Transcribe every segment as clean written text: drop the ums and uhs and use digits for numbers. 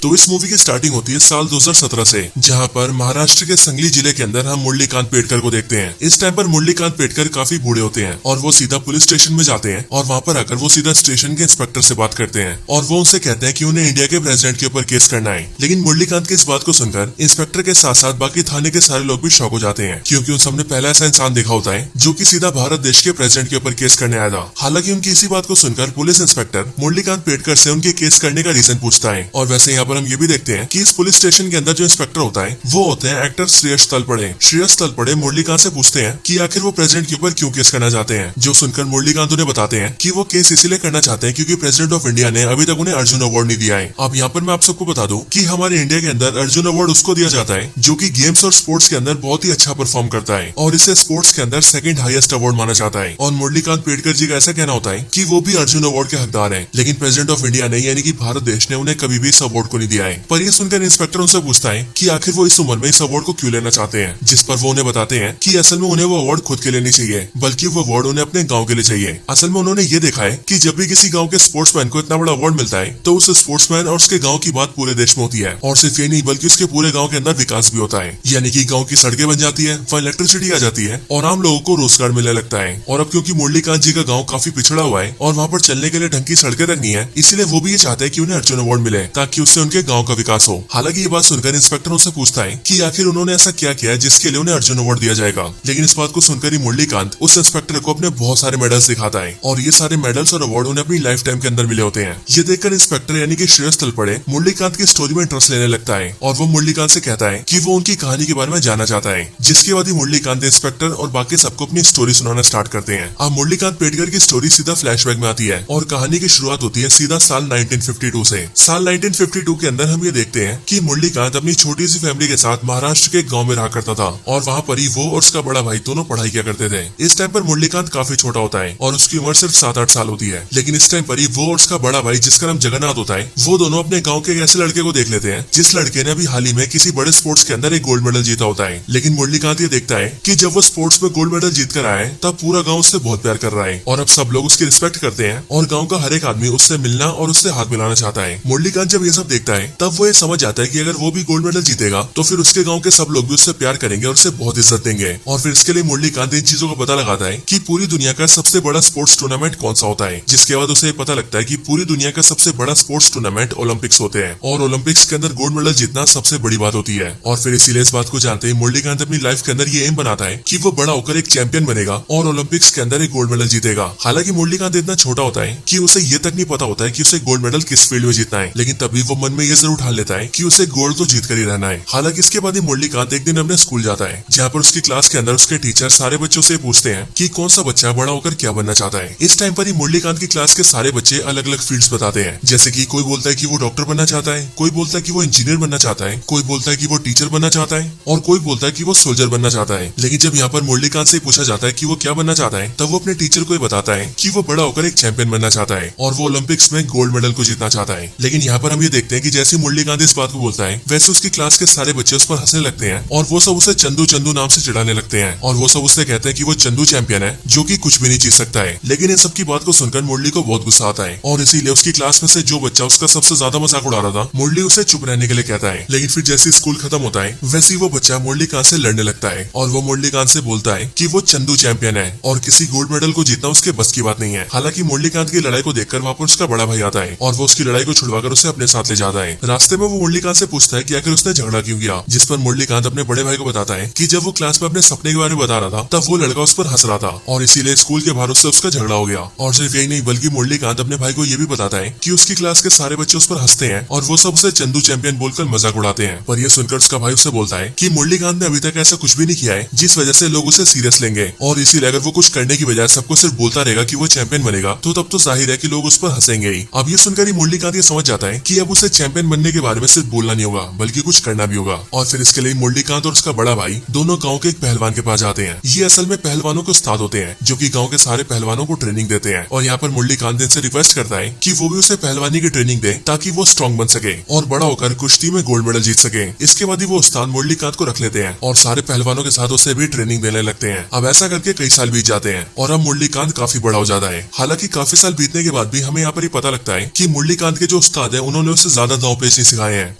तो इस मूवी की स्टार्टिंग होती है साल 2017 से, जहां पर महाराष्ट्र के संगली जिले के अंदर हम मुरलीकांत पेडकर को देखते हैं। इस टाइम पर मुरलीकांत पेडकर काफी बूढ़े होते हैं और वो सीधा पुलिस स्टेशन में जाते हैं और वहाँ पर आकर वो सीधा स्टेशन के इंस्पेक्टर से बात करते हैं और वो उनसे कहते हैं कि उन्हें इंडिया के प्रेसिडेंट के ऊपर केस करना है। लेकिन मुरलीकांत की इस बात को सुनकर इंस्पेक्टर के साथ साथ बाकी थाने के सारे लोग भी शॉक हो जाते हैं, क्योंकि उन सबने पहला ऐसा इंसान देखा होता है जो कि सीधा भारत देश के प्रेसिडेंट के ऊपर केस करने आया था। हालांकि उनकी इसी बात को सुनकर पुलिस इंस्पेक्टर मुरलीकांत पेडकर से उनके केस करने का रीजन पूछता है। और वैसे यहाँ पर हम ये भी देखते हैं कि इस पुलिस स्टेशन के अंदर जो इंस्पेक्टर होता है वो होते हैं एक्टर श्रेयस तलपड़े। श्रेयस तलपड़े मुरलीकांत से पूछते हैं कि आखिर वो प्रेसिडेंट के ऊपर क्यों केस करना चाहते हैं, जो सुनकर मुरलीकांत उन्हें बताते हैं कि वो केस इसीलिए करना चाहते हैं क्योंकि प्रेसिडेंट ऑफ इंडिया ने अभी तक उन्हें अर्जुन अवार्ड नहीं दिया है। अब यहाँ पर मैं आप सबको बता दूं कि हमारे इंडिया के अंदर अर्जुन अवार्ड उसको दिया जाता है जो कि गेम्स और स्पोर्ट्स के अंदर बहुत ही अच्छा परफॉर्म करता है और इसे स्पोर्ट्स के अंदर सेकंड हाईएस्ट अवार्ड माना जाता है। और मुरलीकांत पेडकर जी का ऐसा कहना होता है कि वो भी अर्जुन अवार्ड के हकदार है, लेकिन प्रेसिडेंट ऑफ इंडिया ने यानी कि भारत देश ने उन्हें कभी भी इस अवार्ड को नहीं दिया है। पर यह सुनकर इंस्पेक्टर उनसे पूछता है कि आखिर वो इस उम्र में इस अवार्ड को क्यों लेना चाहते हैं, जिस पर वो उन्हें बताते हैं कि असल में उन्हें वो अवार्ड खुद के लिए नहीं चाहिए, बल्कि वो अवार्ड उन्हें अपने गाँव के लिए चाहिए। असल में उन्होंने ये देखा है कि जब भी किसी गाँव के स्पोर्ट्समैन को इतना बड़ा अवार्ड मिलता है तो उस स्पोर्ट्समैन और उसके गाँव की बात पूरे देश में होती है। और सिर्फ ये नहीं बल्कि उसके पूरे गाँव के अंदर विकास भी होता है, यानी कि गाँव की सड़कें बन जाती है, वहाँ इलेक्ट्रिसिटी आ जाती है और आम लोगों को रोजगार मिलने लगता है। और अब क्योंकि मुरलीकांत जी का गाँव काफी पिछड़ा हुआ है और वहाँ पर चलने के लिए ढंग की सड़कें तक नहीं है, इसलिए वो भी ये चाहते हैं कि उन्हें अर्जुन अवार्ड मिले ताकि उससे उनके गाँव का विकास हो। हालांकि ये बात सुनकर इंस्पेक्टर उनसे पूछता है कि आखिर उन्होंने ऐसा क्या किया जिसके लिए उन्हें अर्जुन अवार्ड दिया जाएगा। लेकिन इस बात को सुनकर ही मुरलीकांत उस इंस्पेक्टर को अपने बहुत सारे मेडल्स दिखाता है और ये सारे मेडल्स और अवार्ड उन्हें अपनी लाइफ टाइम के अंदर मिले होते हैं। ये देखकर इंस्पेक्टर यानी कि श्रेयस तलपड़े मुरलीकांत की स्टोरी में इंटरेस्ट लेने लगता है और वो मुरलीकांत से कहता है कि वो उनकी कहानी के बारे में जानना चाहता है, जिसके बाद ही मुरलीकांत इंस्पेक्टर और बाकी सबको अपनी स्टोरी सुनाना स्टार्ट करते हैं। अब मुरलीकांत पेडकर की स्टोरी सीधा फ्लैशबैक में आती है और कहानी की शुरुआत होती है सीधा साल 1952 से। साल 1952 के अंदर हम ये देखते हैं कि मुरलीकांत अपनी छोटी सी फैमिली के साथ महाराष्ट्र के एक गांव में रहा करता था और वहाँ पर ही वो और उसका बड़ा भाई दोनों पढ़ाई किया करते थे। इस टाइम पर मुरलीकांत काफी छोटा होता है और उसकी उम्र सिर्फ 7-8 साल होती है, लेकिन इस टाइम पर ही वो और उसका बड़ा भाई जिसका नाम जगन्नाथ होता है वो दोनों अपने गाँव के एक ऐसे लड़के को देख लेते हैं जिस लड़के ने अभी हाल ही में किसी बड़े स्पोर्ट्स के अंदर एक गोल्ड मेडल जीता होता है। लेकिन मुरलीकांत ये देखता है कि जब वो स्पोर्ट्स में गोल्ड मेडल जीत कर आया है तब पूरा गाँव उससे बहुत प्यार कर रहा है और अब सब लोग उसकी रिस्पेक्ट करते हैं और गाँव का हर एक आदमी उससे मिलना और उससे हाथ मिलाना चाहता है। मुरलीकांत जब ये सब देखता है तब वो ये समझ जाता है कि अगर वो भी गोल्ड मेडल जीतेगा तो फिर उसके गाँव के सब लोग भी उससे प्यार करेंगे और उसे बहुत इज्जत देंगे। और फिर इसके लिए मुरलीकांत इन चीजों का पता लगाता है कि पूरी दुनिया का सबसे बड़ा स्पोर्ट्स टूर्नामेंट कौन सा होता है, जिसके बाद उसे पता लगता है कि पूरी दुनिया का सबसे बड़ा स्पोर्ट्स टूर्नामेंट ओलंपिक्स होते हैं और ओलंपिक्स के अंदर गोल्ड मेडल जीतना सबसे बड़ी बात होती है। और फिर इसीलिए इस बात को जानते ही मुरलीकांत अपनी लाइफ के अंदर ये एम बनाता है कि वो बड़ा होकर एक चैंपियन बनेगा और ओलंपिक्स के अंदर एक गोल्ड मेडल जीतेगा। हालांकि मुरलीकांत इतना छोटा होता है कि उसे ये तक नहीं पता होता है कि उसे गोल्ड मेडल किस फील्ड में जीतना है, लेकिन तभी वो मन में ये जरूर ठान लेता है कि उसे गोल्ड तो जीत कर ही रहना है। हालांकि इसके बाद ही मुरलीकांत एक दिन अपने स्कूल जाता है जहाँ पर उसकी क्लास के अंदर उसके टीचर सारे बच्चों से पूछते हैं कि कौन सा बच्चा बड़ा होकर क्या बनना चाहता है। इस टाइम पर ही मुरलीकांत की क्लास के सारे बच्चे अलग अलग फील्ड्स बताते हैं, जैसे कि कोई बोलता है कि वो डॉक्टर बनना चाहता है, कोई बोलता है कि वो इंजीनियर बनना चाहता है, कोई बोलता है कि वो टीचर बनना चाहता है और कोई बोलता है कि वो सोल्जर बनना चाहता है। लेकिन जब यहाँ पर मुरलीकांत से पूछा जाता है कि वो क्या बनना चाहता है तब वो अपने टीचर को बताता है कि वो बड़ा होकर एक चैंपियन बनना चाहता है और वो ओलंपिक्स में गोल्ड मेडल को जीतना चाहता है। लेकिन यहाँ पर हम ये देखते हैं कि जैसे मुरलीकांत इस बात को बोलता है वैसे उसकी क्लास के सारे बच्चे उस पर हंसने लगते हैं और वो सब उसे चंदू चंदू नाम से चिढ़ाने लगते हैं और वो सब उससे कहते हैं कि वो चंदू चैंपियन है जो कि कुछ भी नहीं जीत सकता है। लेकिन इन सब की बात को सुनकर मुरली को बहुत गुस्सा आता है और इसीलिए उसकी क्लास में से जो बच्चा उसका सबसे ज्यादा मजाक उड़ा रहा था मुरली उसे चुप रहने के लिए कहता है। लेकिन फिर जैसे स्कूल खत्म होता है वैसे वो बच्चा मुरलीकांत से लड़ने लगता है और वो मुरलीकांत से बोलता है कि वो चंदू चैंपियन है और किसी गोल्ड मेडल को जीतना उसके बस की बात नहीं है। हालांकि मुरलीकांत की लड़ाई को देखकर वहाँ पर उसका बड़ा भाई आता है और वो उसकी लड़ाई को छुड़वाकर उसे अपने साथ ले जाता है। रास्ते में वो मुरलीकांत से पूछता है कि आखिर उसने झगड़ा क्यों किया, जिस पर मुरलीकांत अपने बड़े भाई को बताता है कि जब वो क्लास में अपने सपने के बारे में बता रहा था तब वो लड़का उस पर हंस रहा था और इसीलिए स्कूल के बाहर उससे उसका झगड़ा हो गया। और सिर्फ यही नहीं बल्कि मुरलीकांत अपने भाई को ये भी बताता है कि उसकी क्लास के सारे बच्चे उस पर हंसते हैं और वो सब उसे चंदू चैंपियन बोलकर मजाक उड़ाते हैं। पर यह सुनकर उसका भाई उससे बोलता है कि मुरलीकांत ने अभी तक ऐसा कुछ भी नहीं किया है जिस वजह से लोग उसे सीरियस लेंगे और इसीलिए अगर वो कुछ करने की बजाय सबको सिर्फ बोलता रहेगा कि वो चैंपियन बनेगा तो तब तो जाहिर है कि लोग उस पर हंसेंगे ही। अब ये सुनकर ही मुरलीकांत ये समझ जाता है कि अब उसे चैंपियन बनने के बारे में सिर्फ बोलना नहीं होगा बल्कि कुछ करना भी होगा। और फिर इसके लिए मुरलीकांत और उसका बड़ा भाई दोनों गाँव के एक पहलवान के पास जाते हैं। ये असल में पहलवानों के उस्ताद होते हैं जो कि गाँव के सारे पहलवानों को ट्रेनिंग देते हैं और यहाँ पर मुरलीकांत इनसे रिक्वेस्ट करता है कि वो भी उसे पहलवानी की ट्रेनिंग दे ताकि वो स्ट्रॉन्ग बन सके और बड़ा होकर कुश्ती में गोल्ड मेडल जीत सके। इसके बाद ही वो उस्ताद मुरलीकांत को रख लेते हैं और सारे पहलवानों के साथ उसे भी ट्रेनिंग देने लगते हैं। अब ऐसा करके कई साल बीत जाते हैं और अब मुरलीकांत काफी बड़ा हो जाता है। हालांकि काफी साल बीतने के बाद भी हमें यहाँ पर ही पता लगता है कि मुरलीकांत के जो उस्ताद है उन्होंने उसे ज्यादा ज्यादा दांव पेच नहीं सिखाए हैं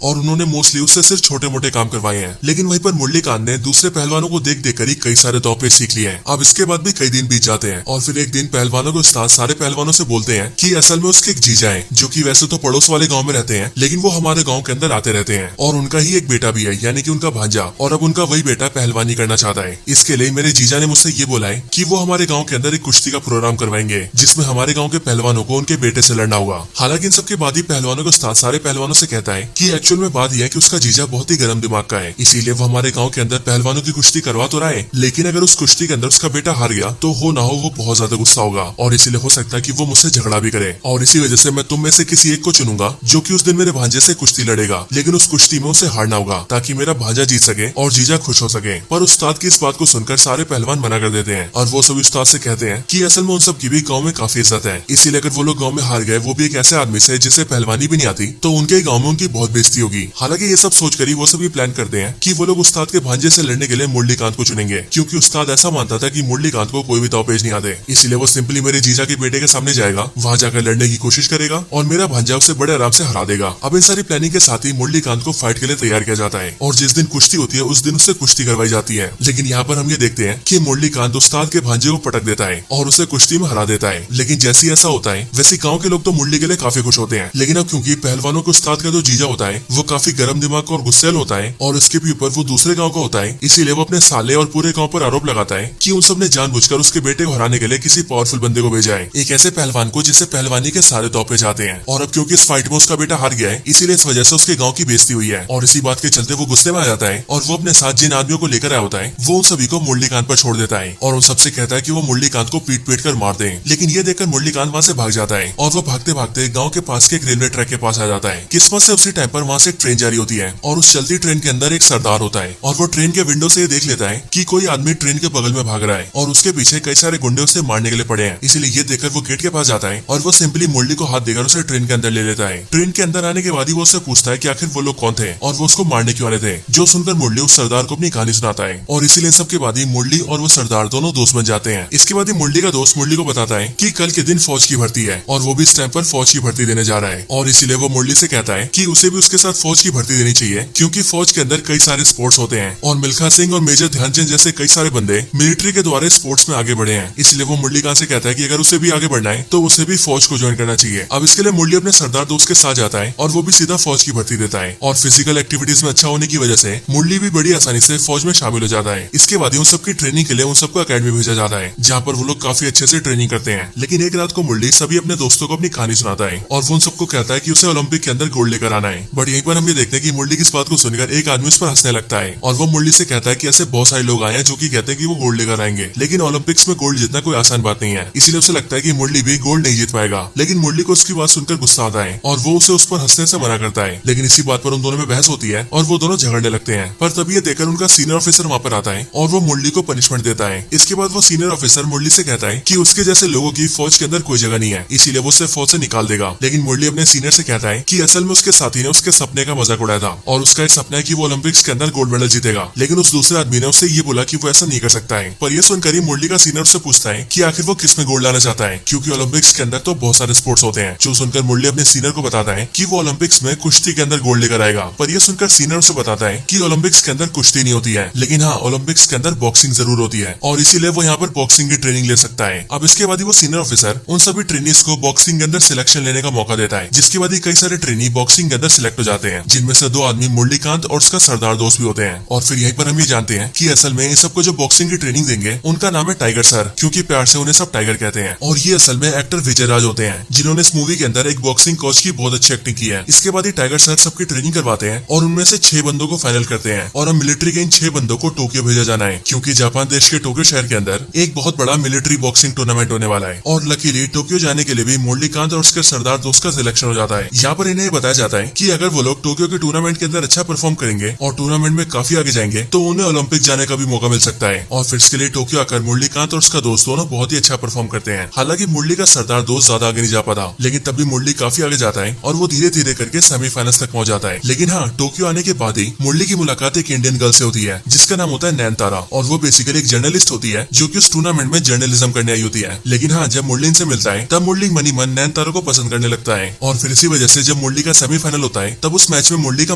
और उन्होंने मोस्टली उससे सिर्फ छोटे मोटे काम करवाए हैं। लेकिन वहीं पर मुरलीकांत ने दूसरे पहलवानों को देख देख कर ही कई सारे दांव पेच सीख लिए हैं। अब इसके बाद भी कई दिन बीत जाते हैं और फिर एक दिन पहलवानों के उस्ताद सारे पहलवानों से बोलते हैं कि असल में उसके एक जीजा है जो कि वैसे तो पड़ोस वाले गांव में रहते हैं, लेकिन वो हमारे गांव के अंदर आते रहते हैं और उनका ही एक बेटा भी है, यानी कि उनका भांजा, और अब उनका वही बेटा पहलवानी करना चाहता है। इसके लिए मेरे जीजा ने मुझसे ये बोला है कि वो हमारे गाँव के अंदर एक कुश्ती का प्रोग्राम करवाएंगे जिसमें हमारे गाँव के पहलवानों को उनके बेटे से लड़ना होगा। हालांकि इन सबके बाद ही पहलवानों के उस्ताद सारे पहलवानों से कहता है कि एक्चुअल में बात यह है कि उसका जीजा बहुत ही गर्म दिमाग का है, इसीलिए वो हमारे गांव के अंदर पहलवानों की कुश्ती करवा तो रहा है, लेकिन अगर उस कुश्ती के अंदर उसका बेटा हार गया तो हो ना हो वो बहुत ज्यादा गुस्सा होगा और इसीलिए हो सकता है कि वो मुझसे झगड़ा भी करे। और इसी वजह से मैं तुम में से किसी एक को चुनूंगा जो कि उस दिन मेरे भांजे से कुश्ती लड़ेगा, लेकिन उस कुश्ती में उसे हारना होगा ताकि मेरा भांजा जीत सके और जीजा खुश हो सके। पर उस्ताद की इस बात को सुनकर सारे पहलवान मना कर देते हैं और वो सभी उस्ताद से कहते हैं कि असल में उन सब की भी गाँव में काफी इज्जत है, इसीलिए अगर वो लोग गाँव में हार गए, वो भी एक ऐसे आदमी से जिसे पहलवानी भी नहीं आती, तो उनके गाँव में उनकी बहुत बेइज्जती होगी। हालांकि ये सब सोचकर ही वो सभी प्लान करते हैं कि वो लोग उस्ताद के भांजे से लड़ने के लिए मुरलीकांत को चुनेंगे, क्योंकि उस्ताद ऐसा मानता था कि मुरलीकांत को कोई भी दांव पेच नहीं आते। इसलिए वो सिंपली मेरे जीजा के बेटे के सामने जाएगा, वहां जाकर लड़ने की कोशिश करेगा और मेरा भांजा उसे बड़े आराम से हरा देगा। अब इन सारी प्लानिंग के साथ ही मुरलीकांत को फाइट के लिए तैयार किया जाता है और जिस दिन कुश्ती होती है उस दिन उससे कुश्ती करवाई जाती है। लेकिन यहाँ पर हम ये देखते हैं कि मुरलीकांत उस्ताद के भांजे को पटक देता है और उसे कुश्ती में हरा देता है। लेकिन जैसे ऐसा होता है वैसे गाँव के लोग तो मुरली के लिए काफी खुश होते हैं, लेकिन अब क्योंकि पहलवानों के उस्ताद का जो जीजा होता है वो काफी गर्म दिमाग और गुस्सेल होता है और उसके भी ऊपर वो दूसरे गांव का होता है, इसीलिए वो अपने साले और पूरे गांव पर आरोप लगाता है कि उन सब ने जानबूझकर उसके बेटे को हराने के लिए किसी पावरफुल बंदे को भेजा है, एक ऐसे पहलवान को जिसे पहलवानी के सारे दांव पे जाते हैं। और अब क्योंकि इस फाइट में उसका बेटा हार गया है, इसीलिए इस वजह से उसके गाँव की बेइज्जती हुई है और इसी बात के चलते वो गुस्से में आ जाता है और वो अपने साथ जिन आदमियों को लेकर आया होता है वो उन सभी को मुरलीकांत पर छोड़ देता है और उन सबसे कहता है कि वो मुरलीकांत को पीट पीट कर मार दें। लेकिन ये देखकर मुरलीकांत वहाँ से भाग जाता है और वो भागते भागते गाँव के पास के एक रेलवे ट्रैक के पास आ जाता है। किस्मत से उसी टाइम पर वहाँ से एक ट्रेन जारी होती है और उस चलती ट्रेन के अंदर एक सरदार होता है और वो ट्रेन के विंडो से ये देख लेता है कि कोई आदमी ट्रेन के बगल में भाग रहा है और उसके पीछे कई सारे गुंडे उसे मारने के लिए पड़े हैं। इसीलिए ये देखकर वो गेट के पास जाता है और वो सिंपली मुरली को हाथ देकर उसे ट्रेन के अंदर ले लेता है। ट्रेन के अंदर आने के बाद ही वो उससे पूछता है कि आखिर वो लोग कौन थे और वो उसको मारने क्यों आए थे, जो सुनकर मुरली उस सरदार को अपनी कहानी सुनाता है और इसीलिए सब के बाद ही मुरली और वो सरदार दोनों दोस्त बन जाते हैं। इसके बाद ही मुरली का दोस्त मुरली को बताता है कि कल के दिन फौज की भर्ती है और वो भी इस टाइम पर फौज की भर्ती देने जा रहा है और इसीलिए वो मुरली से कहता है कि उसे भी उसके साथ फौज की भर्ती देनी चाहिए, क्योंकि फौज के अंदर कई सारे स्पोर्ट्स होते हैं और मिल्खा सिंह और मेजर ध्यानचंद जैसे कई सारे बंदे मिलिट्री के द्वारा स्पोर्ट्स में आगे बढ़े हैं। इसलिए वो मुरलीकांत से कहता है कि अगर उसे भी आगे बढ़ना है तो उसे भी फौज को ज्वाइन करना चाहिए। अब इसके लिए मुरली अपने सरदार दोस्त के साथ जाता है और वो भी सीधा फौज की भर्ती देता है और फिजिकल एक्टिविटीज में अच्छा होने की वजह से मुरली भी बड़ी आसानी से फौज में शामिल हो जाता है। इसके बाद उन सबकी ट्रेनिंग के लिए उन सबको अकेडमी भेजा जाता है जहाँ पर वो लोग काफी अच्छे से ट्रेनिंग करते हैं। लेकिन एक रात को मुरली सभी अपने दोस्तों को अपनी कहानी सुनाता है और वो उन सबको कहता है कि उसे ओलंपिक के अंदर गोल्ड लेकर आना है। बट यहीं पर हम ये देखते हैं कि मुरली की इस बात को सुनकर एक आदमी उस पर हंसने लगता है और वो मुरली से कहता है कि ऐसे बहुत सारे लोग आए हैं जो कि कहते हैं कि वो गोल्ड लेकर आएंगे, लेकिन ओलंपिक्स में गोल्ड जीतना कोई आसान बात नहीं है। इसीलिए उसे लगता है कि मुरली भी गोल्ड नहीं जीत पाएगा। लेकिन मुरली को उसकी बात सुनकर गुस्सा आता है और वो उसे उस पर हंसने से मना करता है। लेकिन इसी बात पर उन दोनों में बहस होती है और वो दोनों झगड़ने लगते हैं। पर तभी ये देखकर उनका सीनियर ऑफिसर वहाँ पर आता है और वो मुरली को पनिशमेंट देता है। इसके बाद वो सीनियर ऑफिसर मुरली से कहता है कि उसके जैसे लोगों की फौज के अंदर कोई जगह नहीं है, इसीलिए वो उसे फौज से निकाल देगा। लेकिन मुरली अपने सीनियर से कहता है कि असल में उसके साथी ने उसके सपने का मजाक उड़ाया था और उसका एक सपना है कि वो ओलंपिक्स के अंदर गोल्ड मेडल जीतेगा। लेकिन उस दूसरे आदमी ने उससे ये बोला कि वो ऐसा नहीं कर सकता है। पर यह सुनकर ही मुरली का सीनियर उससे पूछता है कि आखिर वो किस में गोल्ड लाना चाहता है, क्योंकि ओलंपिक्स के अंदर तो बहुत सारे स्पोर्ट्स होते हैं। जो सुनकर मुरली अपने सीनियर को बताता है कि वो ओलंपिक्स में कुश्ती के अंदर गोल्ड लेकर आएगा। पर यह सुनकर सीनियर उसे बताता है कि ओलंपिक्स के अंदर कुश्ती नहीं होती है, लेकिन हाँ ओलंपिक्स के अंदर बॉक्सिंग जरूर होती है और इसीलिए वो यहाँ पर बॉक्सिंग की ट्रेनिंग ले सकता है। अब इसके बाद वो सीनियर ऑफिसर उन सभी ट्रेनिंग्स को बॉक्सिंग के अंदर सिलेक्शन लेने का मौका देता है, जिसके बाद कई सारे ट्रेनी बॉक्सिंग के अंदर सिलेक्ट हो जाते हैं, जिनमें से 2 आदमी मुरलीकांत और उसका सरदार दोस्त भी होते हैं। और फिर यहीं पर हम ये जानते हैं कि असल में इन सबको जो बॉक्सिंग की ट्रेनिंग देंगे उनका नाम है टाइगर सर, क्योंकि प्यार से उन्हें सब टाइगर कहते हैं। और ये असल में एक्टर विजय राज होते हैं, जिन्होंने इस मूवी के अंदर एक बॉक्सिंग कोच की बहुत अच्छी एक्टिंग की है। इसके बाद ही टाइगर सर सबकी ट्रेनिंग करवाते हैं और उनमें से 6 बंदों को फाइनल करते हैं और अब मिलिट्री के इन 6 बंदों को टोक्यो भेजा जाना है, क्योंकि जापान देश के टोक्यो शहर के अंदर एक बहुत बड़ा मिलिट्री बॉक्सिंग टूर्नामेंट होने वाला है। और लकीली टोक्यो जाने के लिए भी मुरलीकांत और उसके सरदार दोस्त का सिलेक्शन हो जाता है। यहाँ पर इन्हें बताया जाता है कि अगर वो लोग टोक्यो के टूर्नामेंट के अंदर अच्छा परफॉर्म करेंगे और टूर्नामेंट में काफी आगे जाएंगे तो उन्हें ओलंपिक जाने का भी मौका मिल सकता है। और फिर इसके लिए टोक्यो आकर मुरलीकांत और उसका दोस्त दोनों बहुत ही अच्छा परफॉर्म करते हैं। हालांकि मुरली का सरदार दोस्त ज्यादा आगे नहीं जा पाता, लेकिन तब भी मुरली काफी आगे जाता है और वो धीरे धीरे करके सेमीफाइनल्स तक पहुंच जाता है। लेकिन हाँ, टोक्यो आने के बाद ही मुरली की मुलाकात एक इंडियन गर्ल से होती है जिसका नाम होता है नैनतारा, और वो बेसिकली एक जर्नलिस्ट होती है जो कि उस टूर्नामेंट में जर्नलिज्म करने आई होती है। लेकिन हाँ, जब मुरली से मिलता है तब मुरली मनी मन नैनतारा को पसंद करने लगता है और फिर इसी वजह से जब मुरली का सेमीफाइनल होता है, तब उस मैच में मुरली का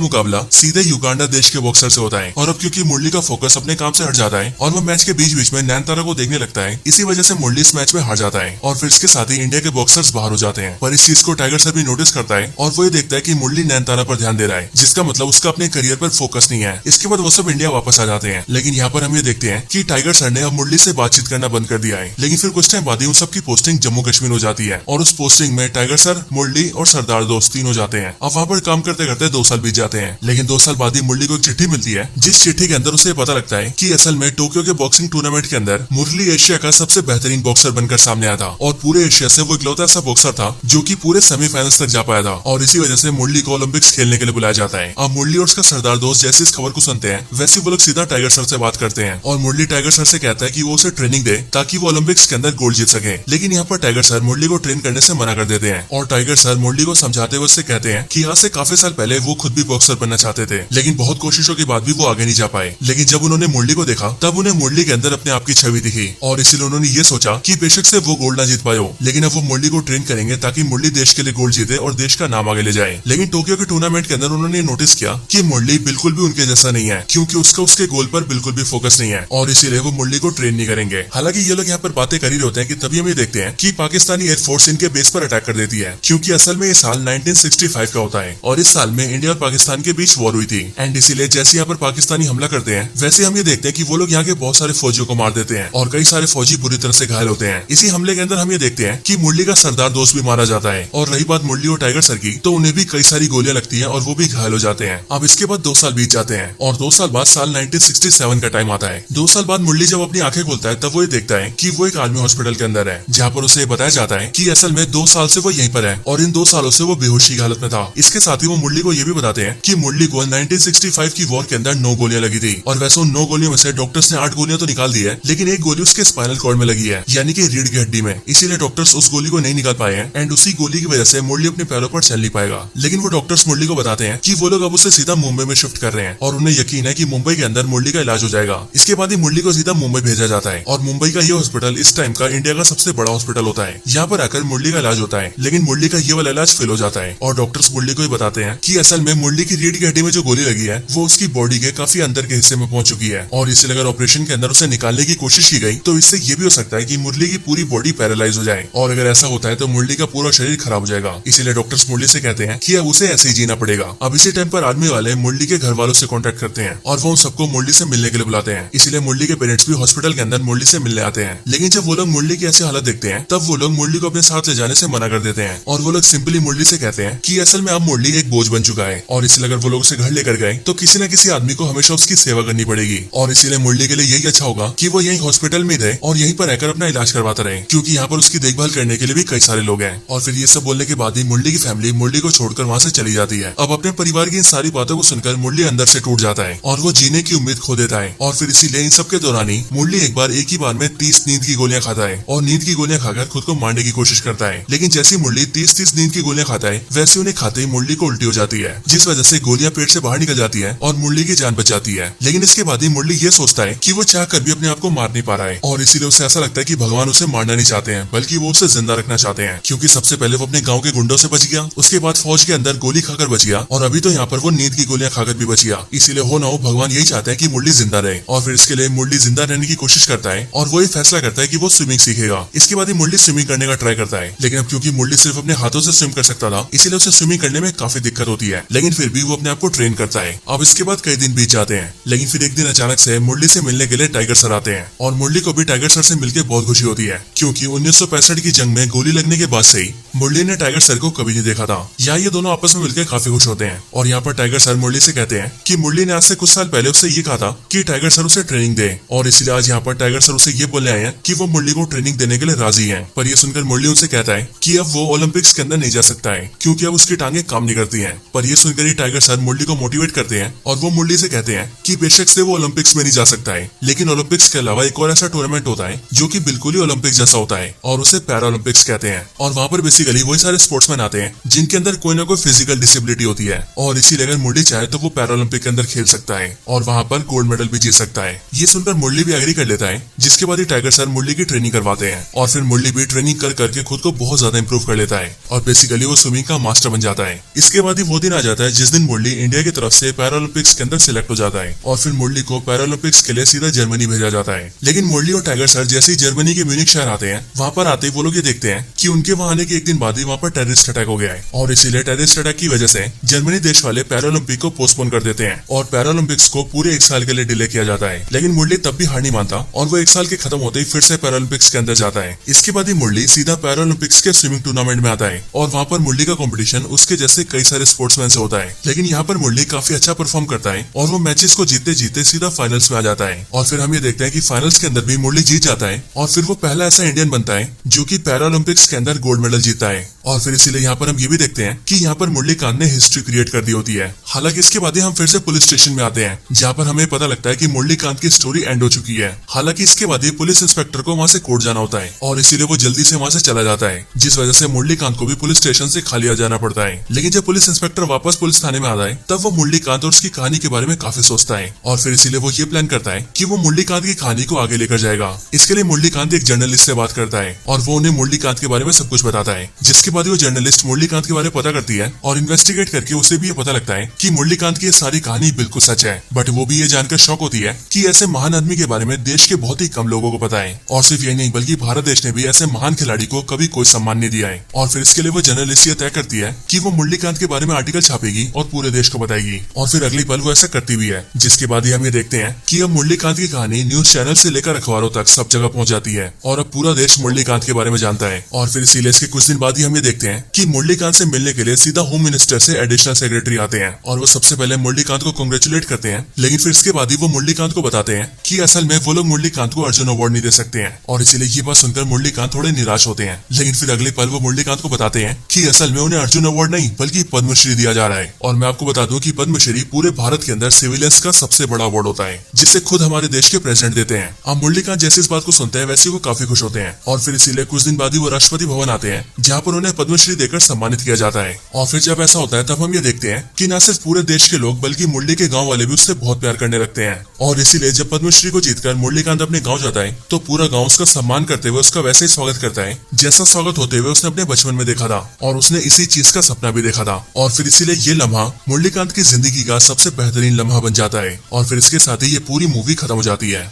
मुकाबला सीधे युगांडा देश के बॉक्सर से होता है। और अब क्योंकि मुरली का फोकस अपने काम से हट जाता है और वो मैच के बीच बीच में नयनतारा को देखने लगता है, इसी वजह से मुरली इस मैच में हार जाता है और फिर इसके साथ ही इंडिया के बॉक्सर्स बाहर हो जाते हैं। पर इस चीज को टाइगर सर भी नोटिस करता है और वो ये देखता है कि मुरली नयनतारा पर ध्यान दे रहा है, जिसका मतलब उसका अपने करियर पर फोकस नहीं है। इसके बाद वो सब इंडिया वापस आ जाते हैं। लेकिन यहाँ पर हम ये देखते हैं कि टाइगर सर ने अब मुरली से बातचीत करना बंद कर दिया है। लेकिन फिर कुछ टाइम बाद ही उन सब की पोस्टिंग जम्मू कश्मीर हो जाती है और उस पोस्टिंग में टाइगर सर, मुरली और सरदार दोस्त तीन हो जाते हैं। अब वहाँ पर काम करते करते 2 साल बीत जाते हैं। लेकिन 2 साल बाद ही मुरली को एक चिट्ठी मिलती है, जिस चिट्ठी के अंदर उसे पता लगता है कि असल में टोक्यो के बॉक्सिंग टूर्नामेंट के अंदर मुरली एशिया का सबसे बेहतरीन बॉक्सर बनकर सामने आया था और पूरे एशिया से वो इकलौता ऐसा बॉक्सर था जो कि पूरे सेमीफाइनल्स तक जा पाया था और इसी वजह से मुरली को ओलंपिक्स खेलने के लिए बुलाया जाता है। अब मुरली और उसका सरदार दोस्त जैसे इस खबर को सुनते हैं, वैसे वो लोग सीधा टाइगर सर से बात करते हैं और मुरली टाइगर सर से कहता है कि वो उसे ट्रेनिंग दे ताकि वो ओलंपिक्स के अंदर गोल्ड जीत सके। लेकिन यहाँ पर टाइगर सर मुरली को ट्रेन करने से मना कर देते हैं और टाइगर सर मुरली को समझाते हुए उससे कहते हैं कि आज से काफी साल पहले वो खुद भी बॉक्सर बनना चाहते थे, लेकिन बहुत कोशिशों के बाद भी वो आगे नहीं जा पाए। लेकिन जब उन्होंने मुरली को देखा, तब उन्हें मुरली के अंदर अपने आप की छवि दिखी और इसलिए उन्होंने ये सोचा कि बेशक से वो गोल्ड ना जीत पाए हो, लेकिन अब वो मुरली को ट्रेन करेंगे ताकि मुरली देश के लिए गोल्ड जीते और देश का नाम आगे ले जाए। लेकिन टोक्यो के टूर्नामेंट के अंदर उन्होंने नोटिस किया कि मुरली बिल्कुल भी उनके जैसा नहीं है, क्योंकि उसका उसके गोल पर बिल्कुल भी फोकस नहीं है और इसीलिए वो मुरली को ट्रेन नहीं करेंगे। हालांकि ये लोग यहाँ पर बातें कर ही होते हैं कि तभी हम ये देखते हैं कि पाकिस्तानी एयरफोर्स इनके बेस पर अटैक कर देती है, क्योंकि असल में ये साल 1965 का होता है और इस साल में इंडिया और पाकिस्तान के बीच वॉर हुई थी। एंड इसीलिए जैसे यहाँ पर पाकिस्तानी हमला करते हैं, वैसे हम ये देखते हैं कि वो लोग यहाँ के बहुत सारे फौजियों को मार देते हैं और कई सारे फौजी बुरी तरह से घायल होते हैं। इसी हमले के अंदर हम ये देखते हैं कि मुरली का सरदार दोस्त भी मारा जाता है और रही बात मुरली और टाइगर सर की, तो उन्हें भी कई सारी गोलियां लगती हैं और वो भी घायल हो जाते हैं। अब इसके बाद 2 साल बीत जाते हैं और 2 साल बाद साल 1967 का टाइम आता है। 2 साल बाद मुरली जब अपनी आंखें खोलता है, तब वो ये देखता है कि वो एक आर्मी हॉस्पिटल के अंदर है, जहाँ पर उसे बताया जाता है कि असल में 2 साल से वो यहीं पर है और इन 2 सालों से वो बेहोशी की हालत में था। इसके साथ ही वो मुरली को ये भी बताते हैं कि मुरली को 1965 की वॉर के अंदर 9 गोलियां लगी थी और वैसे उन 9 गोलियों में से डॉक्टर्स ने 8 गोलियां तो निकाल दी है, लेकिन एक गोली उसके स्पाइनल कॉर्ड में लगी है, यानी कि रीढ़ की हड्डी में। इसीलिए डॉक्टर्स उस गोली को नहीं निकाल पाए हैं एंड उसी गोली की वजह से मुरली अपने पैरों पर चल नहीं पाएगा। लेकिन वो डॉक्टर्स मुरली को बताते हैं कि वो लोग अब उसे सीधा मुंबई में शिफ्ट कर रहे हैं और उन्हें यकीन है कि मुंबई के अंदर मुरली का इलाज हो जाएगा। इसके बाद ही मुरली को सीधा मुंबई भेजा जाता है और मुंबई का ये हॉस्पिटल इस टाइम का इंडिया का सबसे बड़ा हॉस्पिटल होता है। यहाँ पर आकर मुरली का इलाज होता है, लेकिन मुरली का ये वाला इलाज फेल हो जाता है और डॉक्टर्स मुरली को बताते हैं कि असल में मुरली की रीढ़ की हड्डी में जो गोली लगी है वो उसकी बॉडी के काफी अंदर के हिस्से में पहुंच चुकी है और इसलिए अगर ऑपरेशन के अंदर उसे निकालने की कोशिश की गई तो इससे ये भी हो सकता है कि मुरली की पूरी बॉडी पैरालाइज हो जाए और अगर ऐसा होता है तो मुरली का पूरा शरीर खराब हो जाएगा। इसीलिए डॉक्टर्स मुरली से कहते हैं कि अब उसे ऐसे ही जीना पड़ेगा। अब इसी टाइम पर आर्मी वाले मुरली के घर वालों से कांटेक्ट करते हैं और वो उन सबको मुरली से मिलने के लिए बुलाते हैं। इसीलिए मुरली के पेरेंट्स भी हॉस्पिटल के अंदर मुरली से मिलने आते हैं। लेकिन जब वो लोग मुरली की ऐसी हालत देखते हैं, तब वो लोग मुरली को अपने साथ ले जाने से मना कर देते हैं और वो लोग सिंपली मुरली से कहते हैं कि असल में अब मुरली एक बोझ बन चुका है और इसलिए अगर वो लोग उसे घर लेकर गए तो किसी न किसी आदमी को हमेशा उसकी सेवा करनी पड़ेगी और इसीलिए मुरली के लिए यही अच्छा होगा कि वो यही हॉस्पिटल में रहे और यहीं पर रहकर अपना इलाज करवाता रहे, क्योंकि यहाँ पर उसकी देखभाल करने के लिए भी कई सारे लोग हैं। और फिर ये सब बोलने के बाद ही मुरली की फैमिली मुरली को छोड़कर वहाँ से चली जाती है। अब अपने परिवार की इन सारी बातों को सुनकर मुरली अंदर से टूट जाता है और वो जीने की उम्मीद खो देता है और फिर इसीलिए इन सब के दौरान ही मुरली एक बार एक ही बार में 30 नींद की गोलियां खाता है और नींद की गोलियां खाकर खुद को मारने की कोशिश करता है। लेकिन जैसे मुरली 30 नींद की गोलियां खाता है, वैसे उन्हें खाते ही मुरली को उल्टी हो जाती है, जिस वजह से गोलियां पेट से बाहर निकल जाती है और मुरली की जान बच जाती है। लेकिन इसके बाद ही मुरली ये सोचता है कि वो चाह कर भी अपने आप को मार नहीं पा रहा है और इसीलिए उसे ऐसा लगता है कि भगवान उसे मारना नहीं चाहते हैं, बल्कि वो उसे जिंदा रखना चाहते हैं, क्योंकि सबसे पहले वो अपने गाँव के गुंडों से बच गया, उसके बाद फौज के अंदर गोली खाकर बच गया और अभी तो यहाँ पर वो नींद की गोलियां खाकर भी बच गया। इसीलिए हो ना हो भगवान यही चाहते हैं कि मुरली जिंदा रहे और फिर इसके लिए मुरली जिंदा रहने की कोशिश करता है और वो ये फैसला करता है कि वो स्विमिंग सीखेगा। इसके बाद ही मुरली स्विमिंग करने का ट्राई करता है, लेकिन अब क्योंकि मुरली सिर्फ अपने हाथों से स्विम कर सकता था, इसीलिए उसे स्विमिंग करने में काफी दिक्कत होती है, लेकिन फिर भी वो अपने आप को ट्रेन करता है। अब इसके बाद कई दिन बीत जाते हैं, लेकिन फिर एक दिन अचानक से मुरली से मिलने के लिए टाइगर सर आते हैं और मुरली को भी टाइगर सर से मिलकर बहुत खुशी होती है, क्योंकि 1965 की जंग में गोली लगने के बाद से ही मुरली ने टाइगर सर को कभी नहीं देखा था। यहाँ ये दोनों आपस में मिलकर काफी खुश होते हैं और यहाँ पर टाइगर सर मुरली से कहते हैं कि मुरली ने आज से कुछ साल पहले उससे ये कहा था कि टाइगर सर उसे ट्रेनिंग दे और इसलिए आज यहाँ पर टाइगर सर उसे ये बोलने आए हैं कि वो मुरली को ट्रेनिंग देने के लिए राजी हैं। पर ये सुनकर मुरली उनसे कहता है कि अब वो ओलंपिक्स के अंदर नहीं जा सकता है, क्योंकि अब उसकी टांगे काम नहीं करती हैं। पर ये सुनकर ही टाइगर सर मुरली को मोटिवेट करते हैं और वो मुरली से कहते हैं कि बेशक से वो ओलंपिक्स में नहीं जा सकता है, लेकिन ओलंपिक्स के अलावा एक और ऐसा टूर्नामेंट होता है जो कि बिल्कुल ही ओलंपिक्स जैसा होता है और उसे पैरा ओलंपिक्स कहते हैं। और वहाँ पर बेसिकली वही सारे स्पोर्ट्समैन आते हैं जिनके अंदर कोई ना कोई फिजिकल डिसेबिलिटी होती है और इसीलिए अगर मुरली चाहे तो वो पैरा ओलंपिक के अंदर खेल सकता है और वहाँ पर गोल्ड मेडल भी जीत सकता है। ये सुनकर मुरली भी एग्री कर लेता है, जिसके बाद ही टाइगर सर मुरली की ट्रेनिंग करवाते हैं और फिर मुरली भी ट्रेनिंग कर करके खुद को बहुत ज्यादा इंप्रूव कर लेता है और बेसिकली वो स्विमिंग का मास्टर मिनिस्टर बन जाता है। इसके बाद ही वो दिन आ जाता है जिस दिन मुरली इंडिया की तरफ से पैरालंपिक्स के अंदर सिलेक्ट हो जाता है और फिर मुरली को पैरालंपिक्स के लिए सीधा जर्मनी भेजा जाता है। लेकिन मुरली और टाइगर सर जैसे ही जर्मनी के म्यूनिख शहर आते हैं, वहाँ पर आते ही वो लोग ये देखते हैं कि उनके वहाँ आने के एक दिन बाद ही वहाँ पर टेररिस्ट अटैक हो गया है और इसीलिए टेररिस्ट अटैक की वजह से जर्मनी देश वाले पैरालंपिक को पोस्टपोन कर देते हैं और पैरालंपिक्स को पूरे 1 साल के लिए डिले किया जाता है। लेकिन मुरली तब भी हार नहीं मानता और वो 1 साल के खत्म होते ही फिर से पैरालंपिक्स के अंदर जाता है। इसके बाद ही मुरली सीधा पैरालंपिक्स के स्विमिंग टूर्नामेंट में आता है और वहाँ पर मुरली का कंपटीशन उसके जैसे कई सारे स्पोर्ट्समैन से होता है। लेकिन यहाँ पर मुरली काफी अच्छा परफॉर्म करता है और वो मैचेस को जीतते जीतते सीधा फाइनल्स में आ जाता है और फिर हम ये देखते हैं कि फाइनल्स के अंदर भी मुरली जीत जाता है और फिर वो पहला ऐसा इंडियन बनता है जो कि पैरालंपिक्स के अंदर गोल्ड मेडल जीतता है। और फिर इसीलिए यहाँ पर हम ये भी देखते हैं कि यहाँ पर मुरली कांत ने हिस्ट्री क्रिएट कर दी होती है। हालांकि इसके बाद ही हम फिर से पुलिस स्टेशन में आते हैं जहाँ पर हमें पता लगता है कि मुरली कांत की स्टोरी एंड हो चुकी है। हालांकि इसके बाद ही पुलिस इंस्पेक्टर को वहाँ से कोर्ट जाना होता है और इसीलिए वो जल्दी से वहाँ से चला जाता है, जिस वजह से मुरली कांत को भी पुलिस स्टेशन से खाली आ जाना पड़ता है। लेकिन जब पुलिस इंस्पेक्टर वापस पुलिस थाने में आता है तब वो मुरली कांत और उसकी कहानी के बारे में काफी सोचता है और फिर इसीलिए वो ये प्लान करता है कि वो मुरली कांत की कहानी को आगे लेकर जाएगा। इसके लिए मुरली कांत एक जर्नलिस्ट से बात करता है और वो उन्हें मुरली कांत के बारे में सब कुछ बताता है, जिसके बाद वो जर्नलिस्ट मुरली कांत के बारे में पता करती है और इन्वेस्टिगेट करके उसे भी ये पता लगता है कि मुरली कांत की ये सारी कहानी बिल्कुल सच है। बट वो भी ये जानकर शॉक होती है कि ऐसे महान आदमी के बारे में देश के बहुत ही कम लोगों को पता है और सिर्फ यही नहीं बल्कि भारत देश ने भी ऐसे महान खिलाड़ी को कभी कोई सम्मान नहीं दिया है। और फिर इसके लिए वो जर्नलिस्ट ये तय करती है कि वो मुरली कांत के बारे में आर्टिकल छापेगी और पूरे देश को बताएगी और फिर अगली पल वो ऐसा करती भी है, जिसके बाद ही हम ये देखते हैं कि अब मुरली कांत की कहानी न्यूज चैनल से लेकर अखबारों तक सब जगह पहुंच जाती है और अब पूरा देश मुरली कांत के बारे में जानता है। और फिर इसीलिए इसके कुछ दिन बाद ही हम ये देखते हैं कि मुरली कांत से मिलने के लिए सीधा होम मिनिस्टर से एडिशनल सेक्रेटरी आते हैं और वो सबसे पहले मुरली कांत को कांग्रेचुलेट करते हैं। लेकिन फिर इसके बाद ही वो मुरली कांत को बताते हैं कि असल में वो लोग मुरली कांत को अर्जुन अवार्ड नहीं दे सकते हैं और इसीलिए ये बात सुनकर मुरली कांत थोड़े निराश होते हैं। लेकिन फिर अगले पल वो मुरली कांत को बताते हैं कि असल में उन्हें अर्जुन अवार्ड नहीं बल्कि पद्मश्री दिया जा रहा है। और मैं आपको बता दूं कि पद्मश्री पूरे भारत के अंदर सिविलियंस का सबसे बड़ा अवार्ड होता है, जिसे खुद हमारे देश के प्रेसिडेंट देते हैं। अब मुरली कांत जैसे इस बात को सुनते हैं वैसे वो काफी खुश होते हैं और फिर इसीलिए कुछ दिन बाद ही वो राष्ट्रपति भवन आते हैं जहाँ पर उन्हें पद्मश्री देकर सम्मानित किया जाता है। और फिर जब ऐसा होता है तब हम ये देखते हैं कि न सिर्फ पूरे देश के लोग बल्कि मुरली के गाँव वाले भी उससे बहुत प्यार करने लगते हैं। और इसीलिए जब पद्मश्री को जीतकर मुरली कांत अपने गाँव जाता है तो पूरा गाँव उसका सम्मान करते हुए उसका वैसे ही स्वागत करता है जैसा स्वागत होते हुए उसने अपने बचपन में देखा था और उसने इसी चीज का सपना भी देखा था। और फिर इसीलिए ये लम्हा मुरली कांत की जिंदगी का सबसे बेहतरीन लम्हा बन जाता है और फिर इसके साथ ही ये पूरी मूवी खत्म हो जाती है।